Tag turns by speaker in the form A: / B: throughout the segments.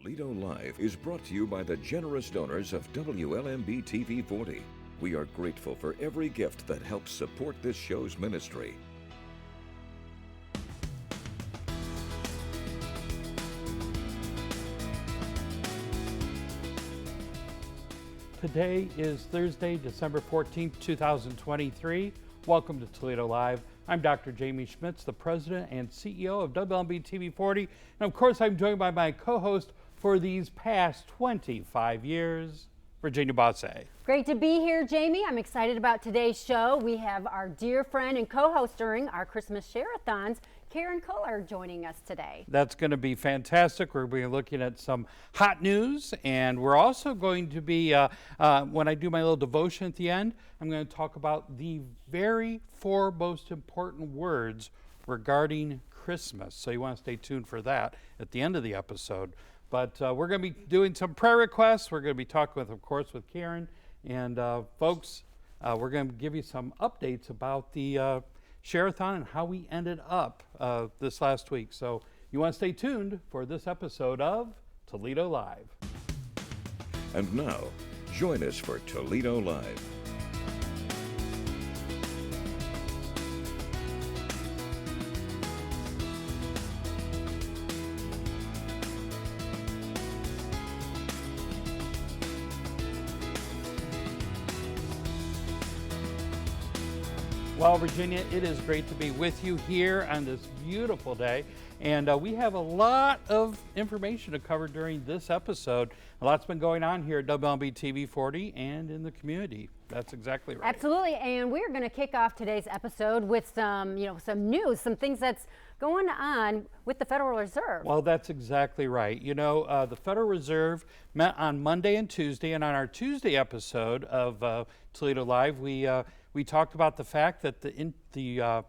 A: Toledo Live is brought to you by the generous donors of WLMB-TV 40. We are grateful for every gift that helps support this show's ministry.
B: Today is Thursday, December 14th, 2023. Welcome to Toledo Live. I'm Dr. Jamie Schmitz, the president and CEO of WLMB-TV 40. And of course, I'm joined by my co-host for these past 25 years, Virginia Bosse.
C: Great to be here, Jamie. I'm excited about today's show. We have our dear friend and co-host during our Christmas Share-a-thons, Culler, joining us today.
B: That's going to be fantastic. We're going to be looking at some hot news, and we're also going to be, when I do my little devotion at the end, I'm going to talk about the very four most important words regarding Christmas. So you want to stay tuned for that at the end of the episode. But we're going to be doing some prayer requests. We're going to be talking with, of course, with Karen. And folks, we're going to give you some updates about the Share-a-thon and how we ended up this last week. So you want to stay tuned for this episode of Toledo Live.
A: And now, join us for Toledo Live.
B: Well, Virginia, it is great to be with you here on this beautiful day. And we have a lot of information to cover during this episode. A lot's been going on here at WLMB-TV 40 and in the community. That's exactly right.
C: Absolutely. And we're going to kick off today's episode with some news, some things that's going on with the Federal Reserve.
B: Well, that's exactly right. You know, the Federal Reserve met on Monday and Tuesday, and on our Tuesday episode of Toledo Live, we talked about the fact that the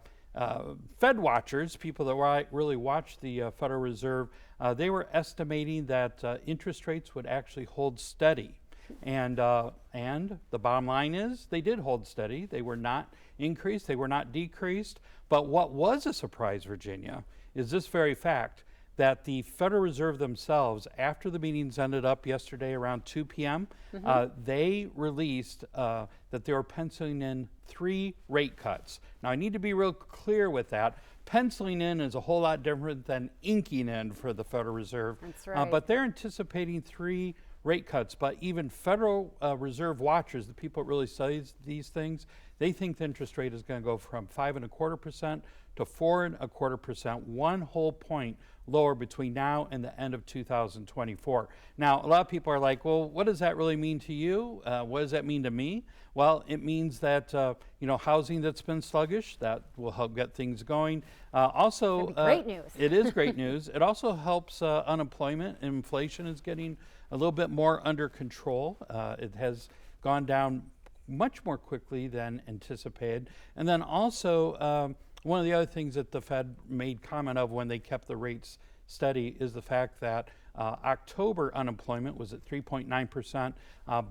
B: Fed watchers, people that really watch the Federal Reserve, they were estimating that interest rates would actually hold steady. And the bottom line is they did hold steady. They were not increased. They were not decreased. But what was a surprise, Virginia, is this very fact that the Federal Reserve themselves, after the meetings ended up yesterday around 2 p.m., they released that they were penciling in 3 rate cuts. Now, I need to be real clear with that. Penciling in is a whole lot different than inking in for the Federal Reserve.
C: That's right.
B: But they're anticipating 3 rate cuts. But even Federal Reserve watchers, the people that really study these things, they think the interest rate is going to go from 5.25% to 4.25%, 1 whole point lower between now and the end of 2024. Now, a lot of people are like, well, what does that really mean to you? What does that mean to me? Well, it means that, housing that's been sluggish, that will help get things going. Also,
C: great news.
B: It is great news. It also helps unemployment. Inflation is getting a little bit more under control. It has gone down much more quickly than anticipated. And then also, one of the other things that the Fed made comment of when they kept the rates steady is the fact that October unemployment was at 3.9%,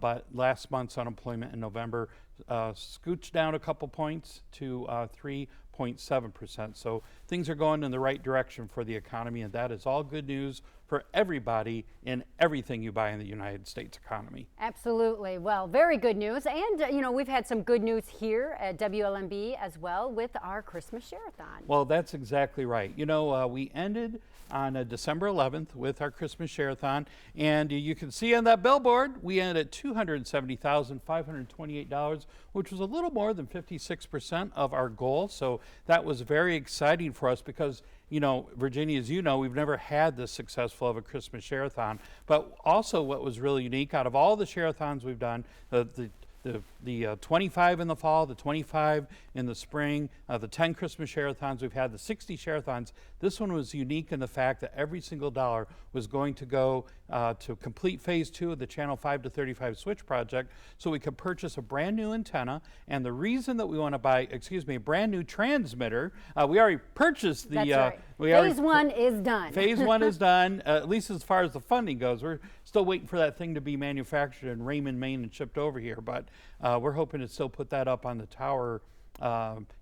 B: but last month's unemployment in November scooched down a couple points to 3.7%. So things are going in the right direction for the economy, and that is all good news for everybody in everything you buy in the United States economy.
C: Absolutely. Well, very good news. And, we've had some good news here at WLMB as well with our Christmas Share-a-thon.
B: Well, that's exactly right. We ended on December 11th with our Christmas Share-a-thon, and you can see on that billboard, we ended at $270,528, which was a little more than 56% of our goal. So that was very exciting for us because, Virginia, as you know, we've never had this successful of a Christmas Share-a-thon. But also what was really unique, out of all the Share-a-thons we've done, the 25 in the fall, the 25 in the spring, the 10 Christmas Share-a-thons we've had, the 60 Share-a-thons. This one was unique in the fact that every single dollar was going to go to complete phase 2 of the Channel 5 to 35 switch project, so we could purchase a brand new antenna. And the reason that we want to buy, a brand new transmitter, we already purchased the.
C: That's right. Phase 1 is done.
B: Phase 1 is done, at least as far as the funding goes. We're still waiting for that thing to be manufactured in Raymond, Maine and shipped over here, but we're hoping to still put that up on the tower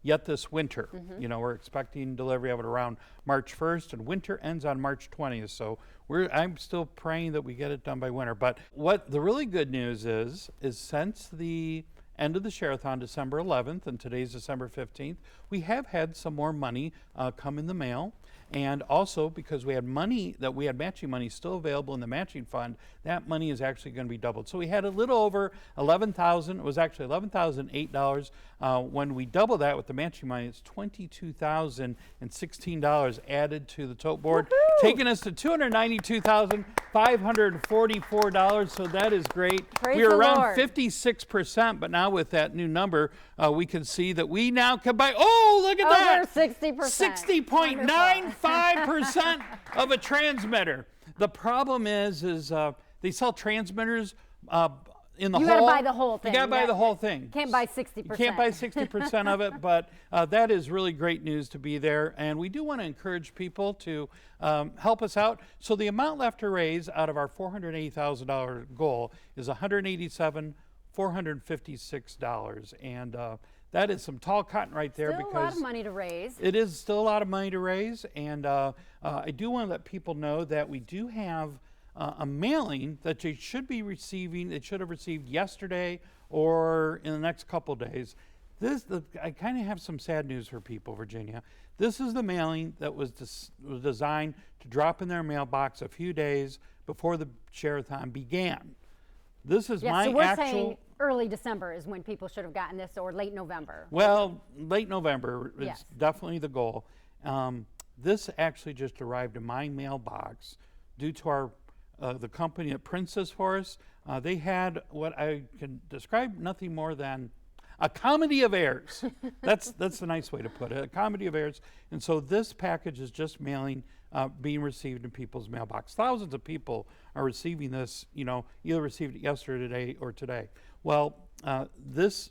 B: yet this winter. You know, we're expecting delivery of it around March 1st, and winter ends on March 20th. So I'm still praying that we get it done by winter. But what the really good news is since the end of the Share-a-thon, December 11th, and today's December 15th, we have had some more money come in the mail. And also, because we had matching money still available in the matching fund, that money is actually going to be doubled. So we had a little over $11,000. It was actually $11,008. When we double that with the matching money, it's $22,016 added to the tote board, taking us to $292,544. So that is great.
C: Praise
B: we were
C: the
B: around
C: Lord.
B: 56%, but now with that new number, we can see that we now can buy. Oh, look at that!
C: Over 60%.
B: 60.95% of a transmitter. The problem is they sell transmitters in the whole.
C: You got to buy the whole thing.
B: You got to buy the whole thing.
C: Can't buy 60%.
B: You can't buy 60% of it, but that is really great news to be there. And we do want to encourage people to help us out. So the amount left to raise out of our $480,000 goal is $187,456, and that is some tall cotton right there.
C: Still
B: because
C: a lot of money to raise.
B: it is still a lot of money to raise, and I do want to let people know that we do have a mailing that they should be receiving. They should have received yesterday or in the next couple days. I kind of have some sad news for people, Virginia. This is the mailing that was designed to drop in their mailbox a few days before the Share-a-thon began. This is my
C: so we're
B: actual.
C: saying early December is when people should have gotten this, or late November.
B: Well, late November is
C: Yes.
B: definitely the goal. This actually just arrived in my mailbox due to our the company that prints this for us. They had what I can describe nothing more than a comedy of errors. That's the nice way to put it, a comedy of errors. And so this package is just being received in people's mailbox. Thousands of people are receiving this, either received it yesterday or today. Well, this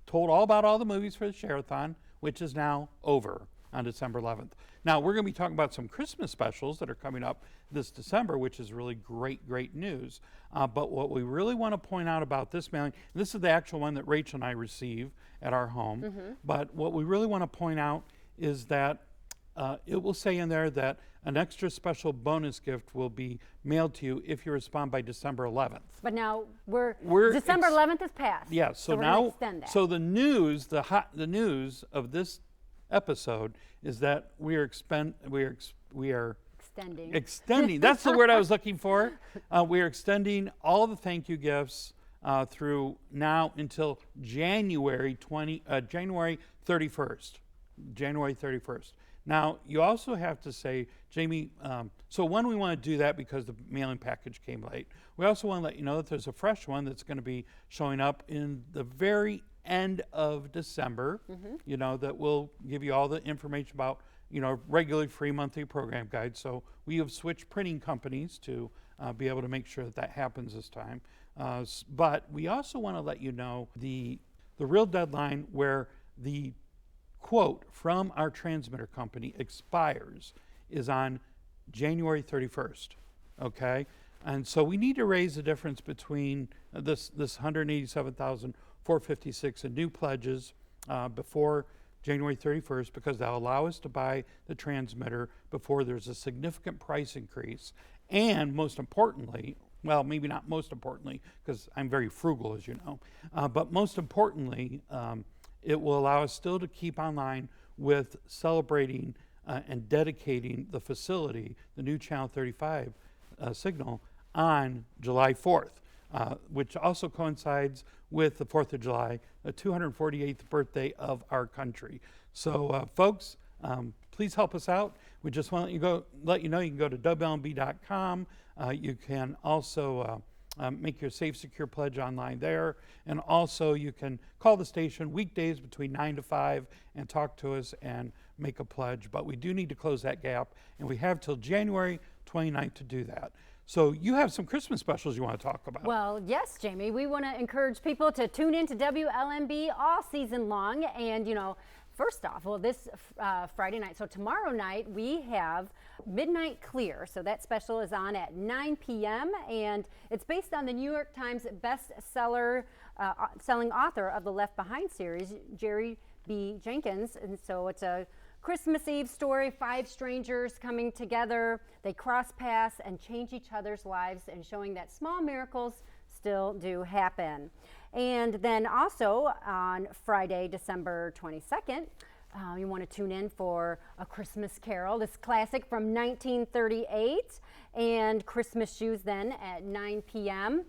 B: told all about all the movies for the Share-a-thon, which is now over on December 11th. Now, we're going to be talking about some Christmas specials that are coming up this December, which is really great news. But what we really want to point out about this mailing, and this is the actual one that Rachel and I receive at our home, but what we really want to point out is that it will say in there that an extra special bonus gift will be mailed to you if you respond by December 11th.
C: But now December 11th is passed.
B: Yeah,
C: so we're
B: now
C: gonna extend that.
B: so the news of this episode is that we are extending. That's the word I was looking for. We are extending all the thank you gifts through now until January 31st. January 31st. Now, you also have to say, Jamie, so one, we want to do that because the mailing package came late. We also want to let you know that there's a fresh one that's going to be showing up in the very end of December, that will give you all the information about, regularly free monthly program guide. So we have switched printing companies to be able to make sure that happens this time. But we also want to let you know the real deadline where the quote from our transmitter company expires is on January 31st, okay? And so we need to raise the difference between this $187,456 in new pledges before January 31st, because that'll allow us to buy the transmitter before there's a significant price increase. And most importantly, well, maybe not most importantly, because I'm very frugal, as you know, but most importantly, it will allow us still to keep online with celebrating and dedicating the facility, the new Channel 35 signal, on July 4th, which also coincides with the 4th of July, the 248th birthday of our country. So, folks, please help us out. We just want to let you know you can go to WLMB.com. You can also make your safe, secure pledge online there. And also you can call the station weekdays between 9 to 5 and talk to us and make a pledge. But we do need to close that gap, and we have till January 29th to do that. So you have some Christmas specials you want to talk about.
C: Well, yes, Jamie. We want to encourage people to tune in to WLMB all season long. And, first off, this Friday night, so tomorrow night, we have Midnight Clear. So that special is on at 9 p.m. and it's based on the New York Times selling author of the Left Behind series, Jerry B. Jenkins. And so it's a Christmas Eve story, 5 strangers coming together. They cross paths and change each other's lives, and showing that small miracles still do happen. And then also on Friday, December 22nd, you want to tune in for A Christmas Carol, this classic from 1938, and Christmas Shoes then at 9 p.m.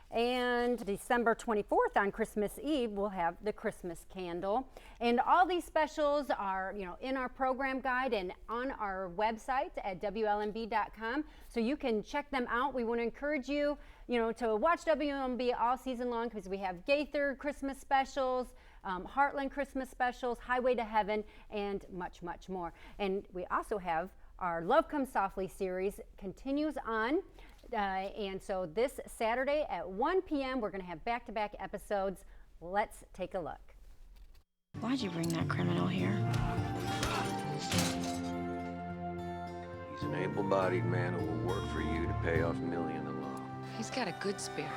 C: And December 24th on Christmas Eve, we'll have the Christmas Candle. And all these specials are, in our program guide and on our website at WLMB.com, so you can check them out. We want to encourage you, to watch WLMB all season long, because we have Gaither Christmas specials, Heartland Christmas specials, Highway to Heaven, and much, much more. And we also have our Love Comes Softly series continues on. And so this Saturday at 1 p.m. we're going to have back-to-back episodes. Let's take a look.
D: Why'd you bring that criminal here?
E: He's an able-bodied man who will work for you to pay off Millie in the law.
F: He's got a good spirit.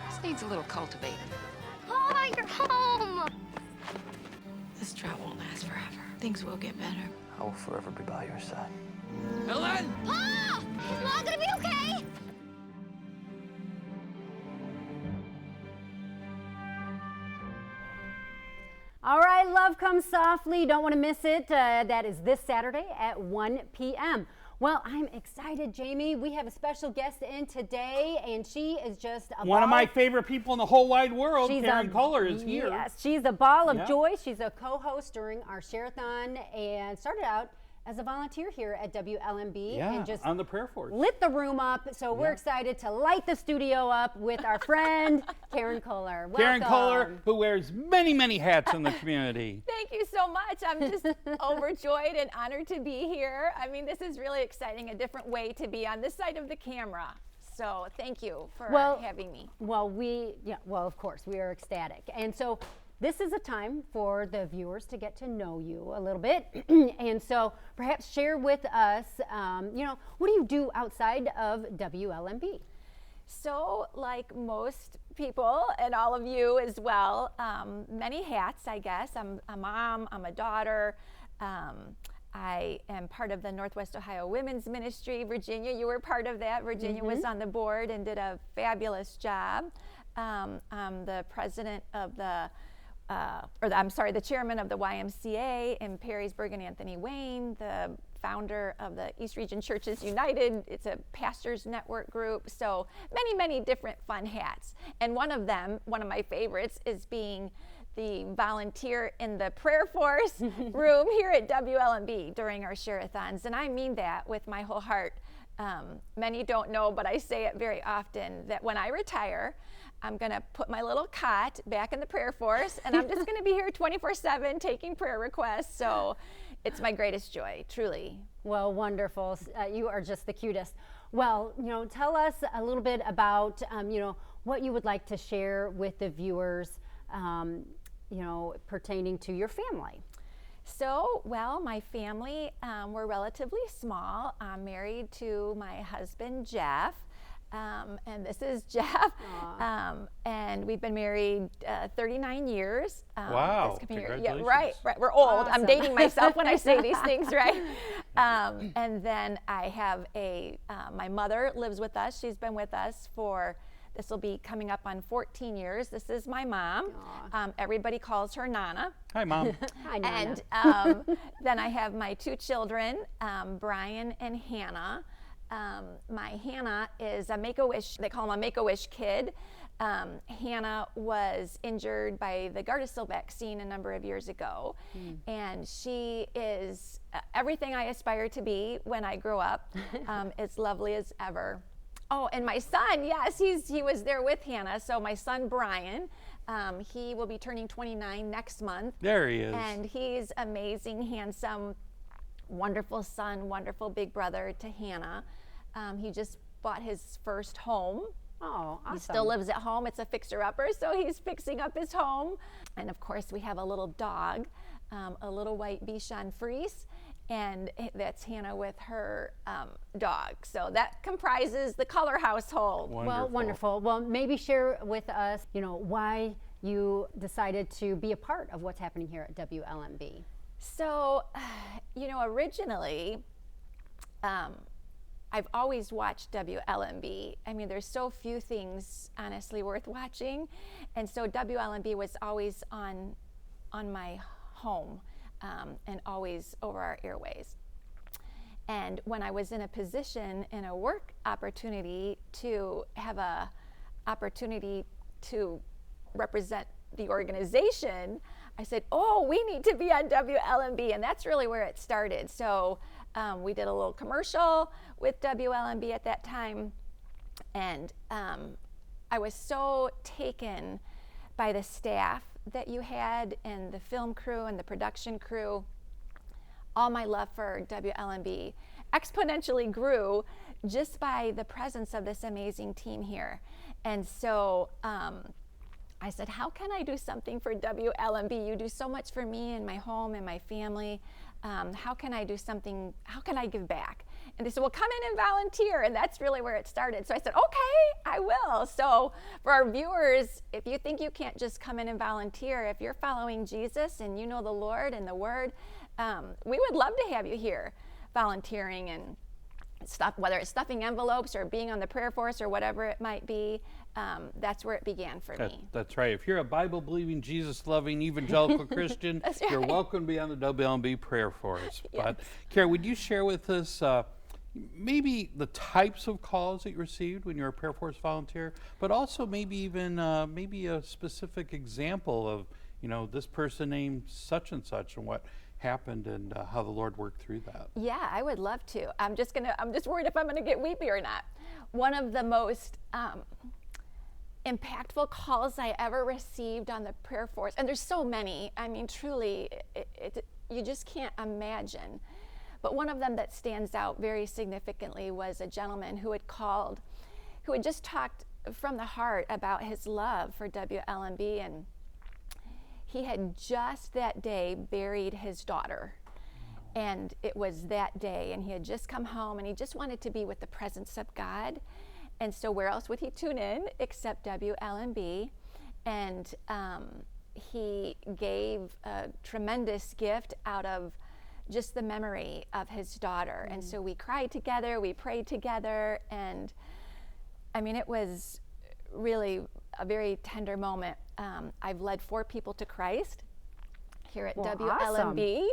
F: Just needs a little cultivating.
D: Oh, you're home! This drought won't last forever. Things will get better.
E: I will forever be by your side.
F: Helen!
D: Pa! Is Mom gonna be okay?
C: All right, Love Comes Softly. Don't want to miss it. That is this Saturday at 1 p.m. Well, I'm excited, Jamie. We have a special guest in today, and she is just a
B: One of my favorite people in the whole wide world, Karen Culler, is here.
C: Yes, she's a ball of joy. She's a co-host during our Share-a-thon and started out as a volunteer here at WLMB and just
B: on the prayer force.
C: Lit the room up. So we're excited to light the studio up with our friend Karen Culler. Welcome.
B: Karen Culler, who wears many, many hats in the community.
G: Thank you so much. I'm just overjoyed and honored to be here. I mean, this is really exciting, a different way to be on this side of the camera. So thank you for having me.
C: Well, of course, we are ecstatic. And so this is a time for the viewers to get to know you a little bit. And so perhaps share with us, what do you do outside of WLMB?
G: So like most people and all of you as well, many hats, I guess. I'm a mom, I'm a daughter. I am part of the Northwest Ohio Women's Ministry. Virginia, you were part of that. Virginia was on the board and did a fabulous job. I'm the president of the the chairman of the YMCA in Perrysburg and Anthony Wayne, the founder of the East Region Churches United. It's a pastors network group. So many, many different fun hats. And one of my favorites, is being the volunteer in the prayer force room here at WLMB during our share-a-thons. And I mean that with my whole heart. Many don't know, but I say it very often, that when I retire, I'm going to put my little cot back in the prayer force, and I'm just going to be here 24/7 taking prayer requests. So it's my greatest joy, truly.
C: Well, wonderful. You are just the cutest. Well, tell us a little bit about, what you would like to share with the viewers, pertaining to your family.
G: So, well, my family, we're relatively small. I'm married to my husband, Jeff. And this is Jeff. And we've been married 39 years.
B: Wow.
G: Congratulations. Yeah, right. We're old. Awesome. I'm dating myself when I say these things, right? And then I have my mother lives with us. She's been with us for, this will be coming up on 14 years. This is my mom. Everybody calls her Nana.
B: Hi, Mom.
C: Hi, Nana.
G: And then I have my 2 children, Brian and Hannah. My Hannah is a Make-A-Wish, they call him a Make-A-Wish kid. Hannah was injured by the Gardasil vaccine a number of years ago, and she is everything I aspire to be when I grow up, as lovely as ever. Oh, and my son, yes, he was there with Hannah. So my son, Brian, he will be turning 29 next month.
B: There he is.
G: And he's amazing, handsome, wonderful son, wonderful big brother to Hannah. He just bought his first home.
C: Oh, awesome.
G: He still lives at home. It's a fixer-upper, so he's fixing up his home. And of course, we have a little dog, a little white Bichon Frise, and that's Hannah with her dog. So that comprises the Culler household.
B: Wonderful.
C: Well, wonderful. Well, maybe share with us, why you decided to be a part of what's happening here at WLMB?
G: So, originally, I've always watched WLMB. I mean, there's so few things, honestly, worth watching. And so WLMB was always on my home and always over our airways. And when I was in a position, in a work opportunity, to have a opportunity to represent the organization, I said, oh, we need to be on WLMB. And that's really where it started. So we did a little commercial with WLMB at that time. And I was so taken by the staff that you had and the film crew and the production crew. All my love for WLMB exponentially grew just by the presence of this amazing team here. And so I said, how can I do something for WLMB? You do so much for me and my home and my family. How can I do something? How can I give back? And they said, well, come in and volunteer. And that's really where it started. So I said, okay, I will. So for our viewers, if you think you can't just come in and volunteer, if you're following Jesus and you know the Lord and the Word, we would love to have you here volunteering and stuff, whether it's stuffing envelopes or being on the prayer force or whatever it might be. That's where it began for me.
B: That's right. If you're a Bible-believing, Jesus-loving evangelical Christian,
G: That's
B: you're
G: right.
B: welcome to be on the WLMB prayer force.
G: Yes.
B: But Kara, would you share with us maybe the types of calls that you received when you were a prayer force volunteer, but also maybe even maybe a specific example of, this person named such and such and what happened and how the Lord worked through that?
G: Yeah, I would love to. I'm just worried if I'm gonna get weepy or not. One of the most impactful calls I ever received on the prayer force, and there's so many, I mean, truly, you just can't imagine. But one of them that stands out very significantly was a gentleman who had called, who had just talked from the heart about his love for WLMB, and he had just that day buried his daughter. And it was that day, and he had just come home, and he just wanted to be with the presence of God. And so where else would he tune in except WLMB? And he gave a tremendous gift out of just the memory of his daughter. And so we cried together, we prayed together, and I mean, it was really a very tender moment. I've led 4 people to Christ here at WLMB,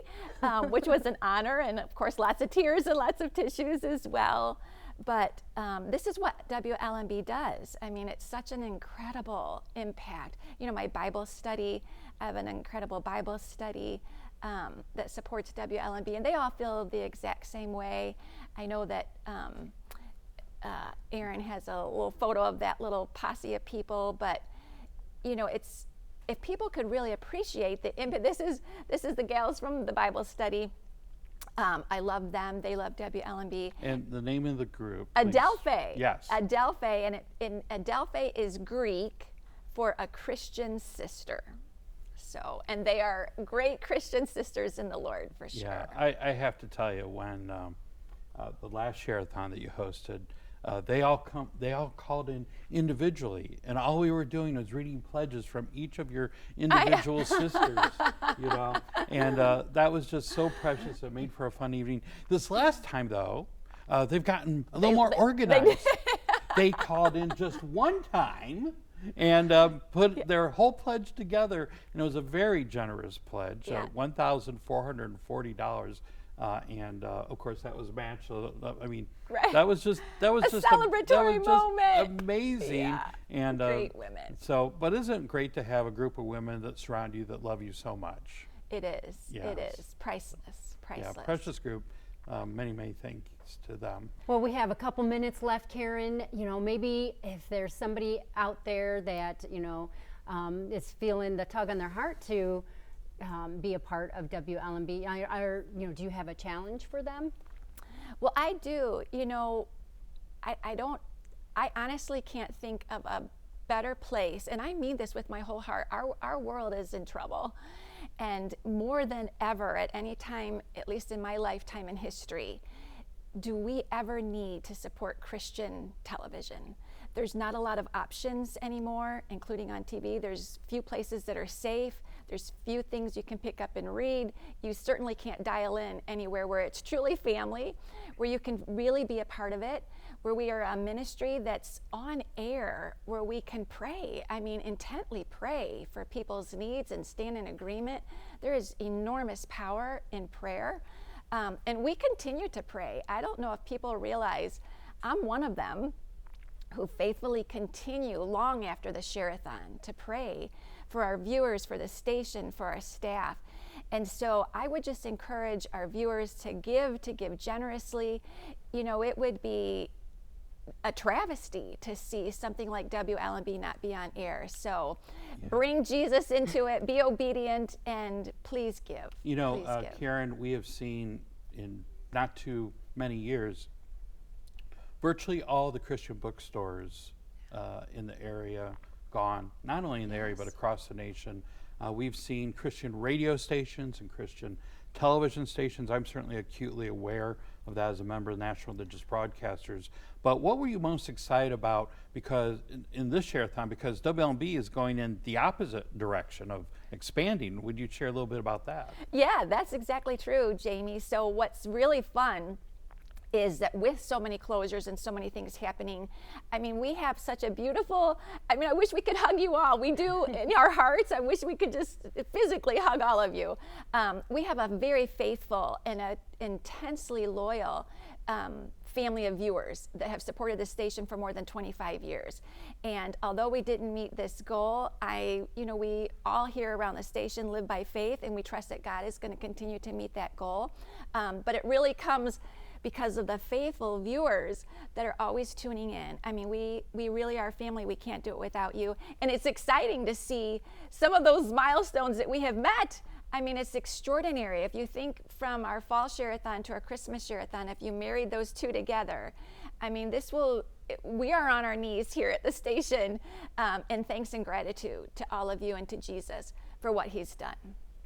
G: which was an honor, and of course lots of tears and lots of tissues as well. But this is what WLMB does. I mean, it's such an incredible impact. My Bible study, I have an incredible Bible study that supports WLMB, and they all feel the exact same way. I know that Aaron has a little photo of that little posse of people, but it's, if people could really appreciate the impact. This is the gals from the Bible study. I love them. They love WLMB.
B: And the name of the group?
G: Adelphi.
B: Yes.
G: Adelphi, and Adelphi is Greek for a Christian sister. So, and they are great Christian sisters in the Lord, for sure.
B: Yeah, I have to tell you, when the last share-a-thon that you hosted, they all called in individually, and all we were doing was reading pledges from each of your individual sisters, and that was just so precious. It made for a fun evening. This last time, though, they've gotten a little more organized. They called in just one time and put their whole pledge together, and it was a very generous pledge, $1,440. And of course that was matched. So I mean, that was just
G: a celebratory moment.
B: Amazing.
G: Yeah,
B: and
G: great women.
B: So, but isn't it great to have a group of women that surround you that love you so much?
G: It is.
B: Yes.
G: It is priceless.
B: Yeah, precious group. Many thanks to them.
C: Well, we have a couple minutes left, Karen. Maybe if there's somebody out there that is feeling the tug on their heart to be a part of WLMB, do you have a challenge for them?
G: Well, I do. I honestly can't think of a better place, and I mean this with my whole heart. Our world is in trouble, and more than ever at any time, at least in my lifetime in history, do we ever need to support Christian television. There's not a lot of options anymore, including on TV. There's few places that are safe. There's few things you can pick up and read. You certainly can't dial in anywhere where it's truly family, where you can really be a part of it, where we are a ministry that's on air, where we can pray. I mean, intently pray for people's needs and stand in agreement. There is enormous power in prayer. And we continue to pray. I don't know if people realize I'm one of them who faithfully continue long after the share-a-thon to pray for our viewers, for the station, for our staff. And so I would just encourage our viewers to give generously. You know, it would be a travesty to see something like WLMB not be on air. So bring Jesus into it, be obedient, and please give.
B: You know,
G: Please give.
B: Karen, we have seen in not too many years, virtually all the Christian bookstores in the area gone, not only in the area but across the nation. We've seen Christian radio stations and Christian television stations. I'm certainly acutely aware of that as a member of the National Religious Broadcasters. But what were you most excited about because in this share-a-thon, because WLMB is going in the opposite direction of expanding? Would you share a little bit about that?
G: Yeah, that's exactly true, Jamie. So what's really fun is that with so many closures and so many things happening, I mean, we have such a beautiful, I mean, I wish we could hug you all. We do in our hearts. I wish we could just physically hug all of you. We have a very faithful and a intensely loyal family of viewers that have supported this station for more than 25 years. And although we didn't meet this goal, we all here around the station live by faith, and we trust that God is going to continue to meet that goal. But it really comes because of the faithful viewers that are always tuning in. I mean, we really are family. We can't do it without you. And it's exciting to see some of those milestones that we have met. I mean, it's extraordinary. If you think from our fall share-a-thon to our Christmas share-a-thon, if you married those two together, I mean, we are on our knees here at the station in thanks and gratitude to all of you and to Jesus for what he's done.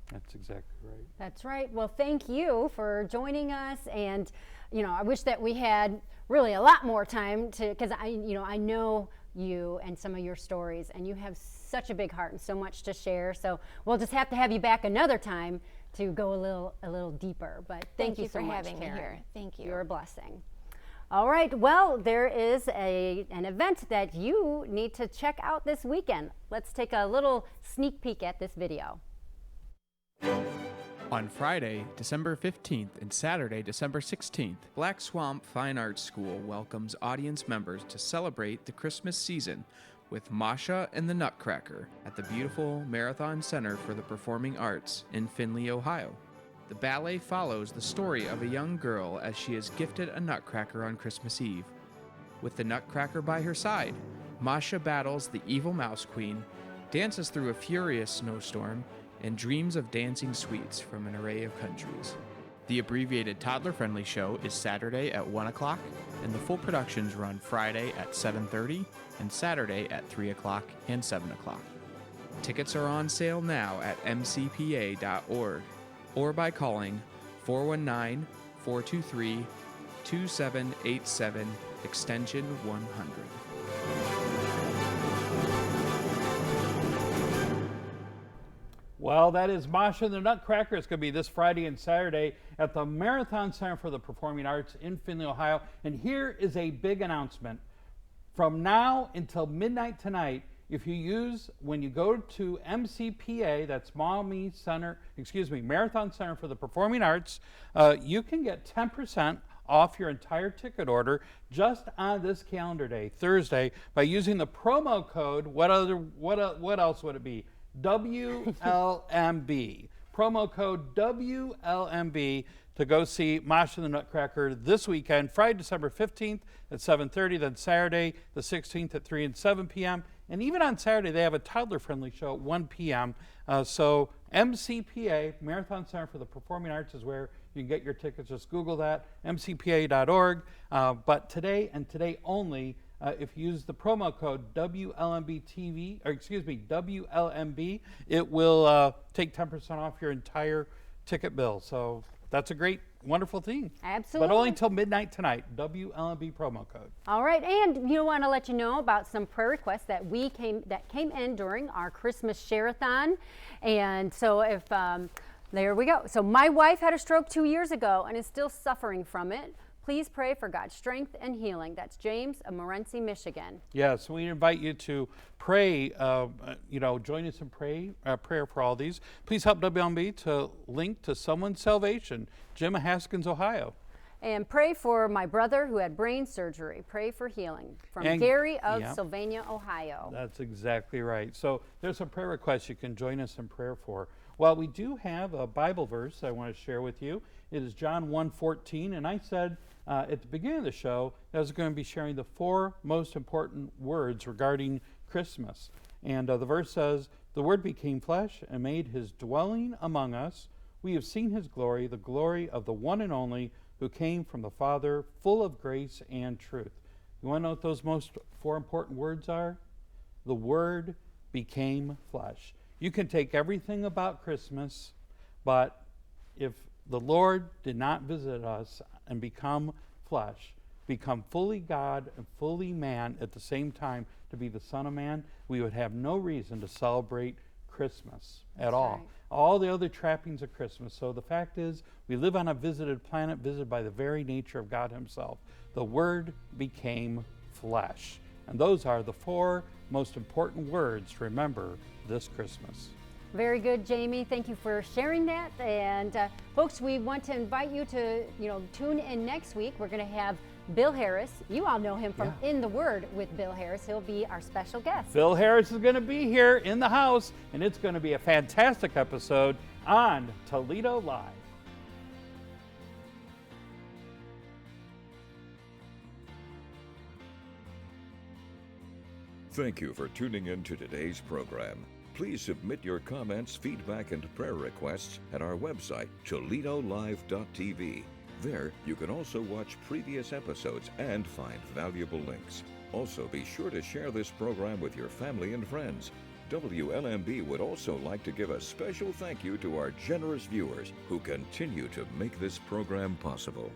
B: That's exactly right.
C: That's right. Well, thank you for joining us. And, you know, I wish that we had really a lot more time because I know you and some of your stories, and you have such a big heart and so much to share. So we'll just have to have you back another time to go a little deeper. But thank you so
G: for
C: much,
G: having
C: Karen.
G: me here. Thank you.
C: You're a blessing. All right. Well, there is an event that you need to check out this weekend. Let's take a little sneak peek at this video.
H: On Friday, December 15th and Saturday, December 16th, Black Swamp Fine Arts School welcomes audience members to celebrate the Christmas season with Masha and the Nutcracker at the beautiful Marathon Center for the Performing Arts in Findlay, Ohio. The ballet follows the story of a young girl as she is gifted a nutcracker on Christmas Eve. With the Nutcracker by her side, Masha battles the evil Mouse Queen, dances through a furious snowstorm, and dreams of dancing sweets from an array of countries. The abbreviated toddler-friendly show is Saturday at 1 o'clock, and the full productions run Friday at 7:30 and Saturday at 3 o'clock and 7 o'clock. Tickets are on sale now at mcpa.org or by calling 419-423-2787, extension 100.
B: Well, that is Masha and the Nutcracker. It's going to be this Friday and Saturday at the Marathon Center for the Performing Arts in Findlay, Ohio. And here is a big announcement. From now until midnight tonight, when you go to MCPA, that's Marathon Center for the Performing Arts, you can get 10% off your entire ticket order just on this calendar day, Thursday, by using the promo code. What else would it be? WLMB. Promo code WLMB to go see Masha and the Nutcracker this weekend, Friday, December 15th at 7:30, then Saturday, the 16th at 3 and 7 p.m. And even on Saturday, they have a toddler-friendly show at 1 p.m. So MCPA, Marathon Center for the Performing Arts, is where you can get your tickets. Just Google that, mcpa.org. But today and today only, if you use the promo code WLMB-TV, WLMB, it will take 10% off your entire ticket bill. So that's a great, wonderful thing.
C: Absolutely.
B: But only until midnight tonight, WLMB promo code.
C: All right, and you want to let you know about some prayer requests that came in during our Christmas share-a-thon. And so if there we go. So my wife had a stroke 2 years ago and is still suffering from it. Please pray for God's strength and healing. That's James of Morenci, Michigan.
B: Yes, we invite you to pray, join us in prayer for all these. Please help WLMB to link to someone's salvation. Jim of Haskins, Ohio.
C: And pray for my brother who had brain surgery. Pray for healing. From Gary of Sylvania, Ohio.
B: That's exactly right. So there's a prayer request you can join us in prayer for. Well, we do have a Bible verse I want to share with you. It is John 1:14, and I said at the beginning of the show that I was going to be sharing the 4 most important words regarding Christmas. And the verse says, "The Word became flesh and made his dwelling among us. We have seen his glory, the glory of the one and only who came from the Father, full of grace and truth." You want to know what those 4 important words are? The Word became flesh. You can take everything about Christmas, but if the Lord did not visit us and become flesh, become fully God and fully man at the same time to be the Son of Man, we would have no reason to celebrate Christmas at all.
C: Right.
B: All the other trappings of Christmas. So the fact is, we live on a visited planet, visited by the very nature of God himself. The Word became flesh. And those are the 4 most important words to remember this Christmas.
C: Very good, Jamie. Thank you for sharing that. And folks, we want to invite you to, tune in next week. We're going to have Bill Harris. You all know him from In the Word with Bill Harris. He'll be our special guest.
B: Bill Harris is going to be here in the house, and it's going to be a fantastic episode on Toledo Live.
A: Thank you for tuning in to today's program. Please submit your comments, feedback, and prayer requests at our website, TOLEDOLive.tv. There, you can also watch previous episodes and find valuable links. Also, be sure to share this program with your family and friends. WLMB would also like to give a special thank you to our generous viewers who continue to make this program possible.